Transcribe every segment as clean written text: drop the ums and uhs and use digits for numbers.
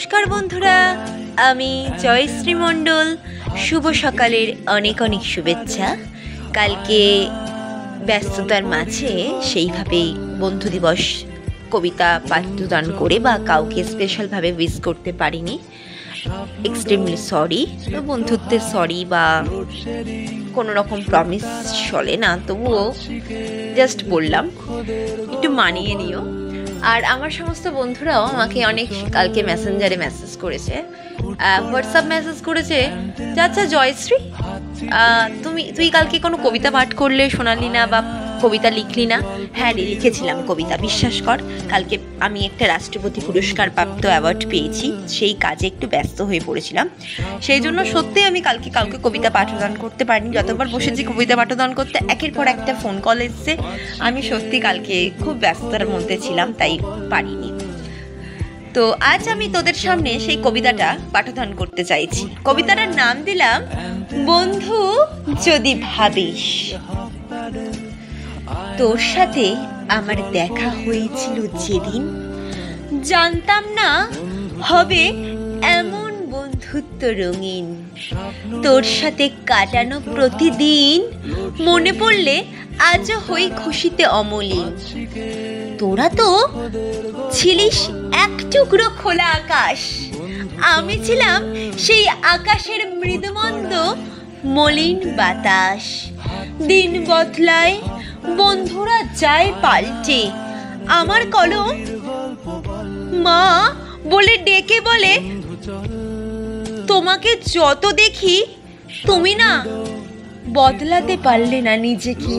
নমস্কার বন্ধুরা, আমি জয়শ্রী মণ্ডল। শুভ সকালের অনেক অনেক শুভেচ্ছা। কালকে ব্যস্ততার মাঝে সেইভাবে বন্ধু দিবস কবিতা পাঠদান করে বা কাউকে স্পেশালভাবে উইশ করতে পারিনি। Extremely sorry. বন্ধুত্বের সরি বা কোনো রকম প্রমিস চলে না, তবুও জাস্ট বললাম একটু মানিয়ে নিও। আর আমার সমস্ত বন্ধুরাও আমাকে অনেক কালকে মেসেঞ্জারে মেসেজ করেছে, হোয়াটসঅ্যাপ মেসেজ করেছে, আচ্ছা জয়শ্রী, তুই কালকে কোনো কবিতা পাঠ করলে শোনালি না বা কবিতা লিখলি না? হ্যাঁ রে, লিখেছিলাম কবিতা, বিশ্বাস কর। কালকে আমি একটা রাষ্ট্রপতি পুরস্কার প্রাপ্ত অ্যাওয়ার্ড পেয়েছি, সেই কাজে একটু ব্যস্ত হয়ে পড়েছিলাম। সেই জন্য সত্যিই আমি কালকে কাউকে কবিতা পাঠদান করতে পারিনি। যতবার বসেছি কবিতা পাঠদান করতে, একের পর একটা ফোন কল এসছে। আমি সত্যি কালকে খুব ব্যস্ততার মধ্যে ছিলাম, তাই পারিনি। তো আজ আমি তোদের সামনে সেই কবিতাটা পাঠদান করতে চাইছি। কবিতাটার নাম দিলাম বন্ধু যদি ভাবিস। তোর সাথে আমার দেখা হয়েছিল যেদিন, জানতাম না হবে এমন বন্ধুত্ব রঙিন। তোর সাথে কাটানো প্রতিদিন মনে পড়লে আজও হই খুশিতে অমলিন। তোরা তো ছিলিস এক টুকরো খোলা আকাশ, আমি ছিলাম সেই আকাশের মৃদুমন্দ মলিন বাতাস। দিন বদলায়, বন্ধুরা যায় পাল্টে, আমার কলম মা বলে ডেকে বলে, তোমাকে যত দেখি তুমি না বদলাতে পারলে না নিজেকে।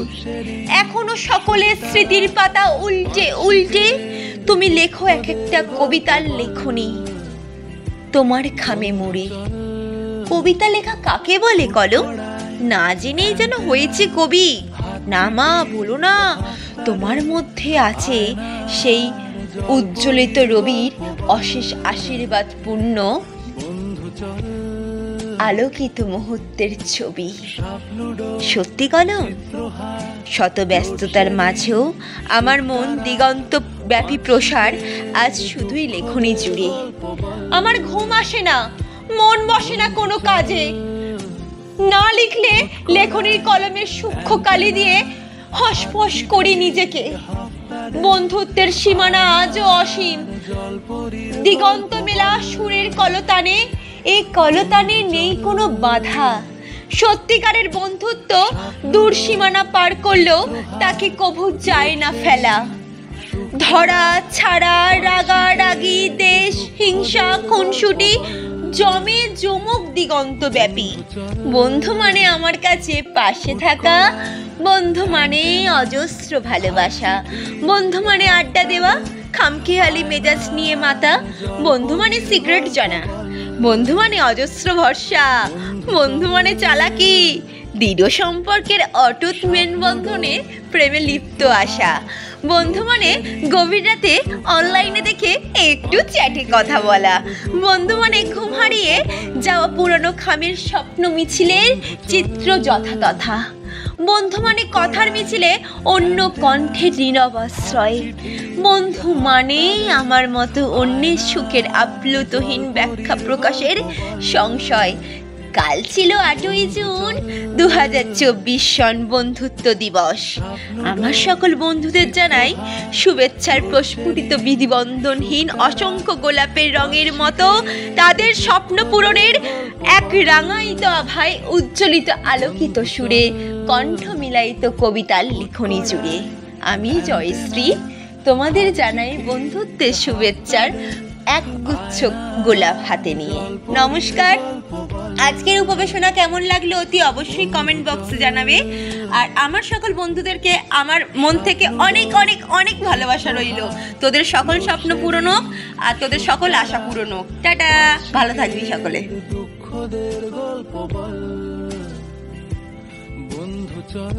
এখনো সকলের স্মৃতির পাতা উল্টে উল্টে তুমি লেখো এক একটা কবিতার লেখনী তোমার খামে মুড়ে। কবিতা লেখা কাকে বলে কলম? না জেনেই যেন হয়েছে কবি। না মা, বলো না, তোমার মধ্যে আছে সেই উজ্জ্বলিত রবির অশেষ আশীর্বাদ পূর্ণ আলোকিত মুহূর্তের ছবি। সত্যি কলম, শত ব্যস্ততার মাঝেও আমার মন দিগন্ত ব্যাপী প্রসার আজ শুধুই লেখনী জুড়ে। আমার ঘুম আসে না, মন বসে না কোনো কাজে, না লিখলে লেখনীর কলমের সূক্ষ্ম কালি দিয়ে হসফস করি নিজেকে। বন্ধুত্বের সীমানা আজও অসীম, দিগন্ত মেলা সুরের কলতানে, এই কলতানে নেই কোনো বাধা। সত্যিকারের বন্ধুত্ব দূর সীমানা পার করলেও তাকে কভু যায় না ফেলা। ধরা ছাড়া, রাগারাগি, দেশ হিংসা, খুনসুটি জমে জমুক দিগন্ত ব্যাপী। বন্ধু মানে আমার কাছে পাশে থাকা, বন্ধু মানে অজস্র ভালোবাসা, বন্ধু মানে আড্ডা দেওয়া, খামখেয়ালি মেজাজ নিয়ে মাতা, বন্ধু মানে সিগারেট জানা, বন্ধু মানে অজস্র ভরসা, বন্ধু মানে চালাকি, দৃঢ় সম্পর্কের অটুট মেলবন্ধনে প্রেমে লিপ্ত আসা, বন্ধু মানে গভীর রাতে অনলাইনে দেখে একটু চ্যাটে কথা বলা, বন্ধু মানে ঘুম হারিয়ে যাওয়া পুরনো খামের স্বপ্ন মিছিলের চিত্র যথাতথা, বন্ধু মানে কথার মিছিলে অন্য কণ্ঠে নীরব আশ্রয়, বন্ধু মানেই আমার মতো অন্যের সুখের আপ্লুতহীন ব্যাখ্যা প্রকাশের সংশয়। কাল ছিল 8ই জুন 2024 সন বন্ধুত্ব দিবস। আমার সকল বন্ধুদের জানাই শুভেচ্ছার প্রস্ফুটিত বিধিবন্ধনহীন অসংখ্য গোলাপের রঙের মতো তাদের স্বপ্ন পূরণের এক রাঙায়িত আভায় উজ্জ্বলিত আলোকিত সুরে কণ্ঠ মিলায়িত কবিতার লিখনী জুড়ে। আমি জয়শ্রী তোমাদের জানাই বন্ধুত্বের শুভেচ্ছার একগুচ্ছ গোলাপ হাতে নিয়ে। নমস্কার। আজকের উপবেশনা কেমন লাগলো অতি অবশ্যই কমেন্ট বক্সে জানাবে। আর আমার সকল বন্ধুদেরকে আমার মন থেকে অনেক অনেক অনেক ভালোবাসা রইল। তোদের সকল স্বপ্ন পূরণ হোক আর তোদের সকল আশা পূরণ হোক। টাটা, ভালো থাকবি সকলে। দুঃখদের গল্প বল বন্ধু চল।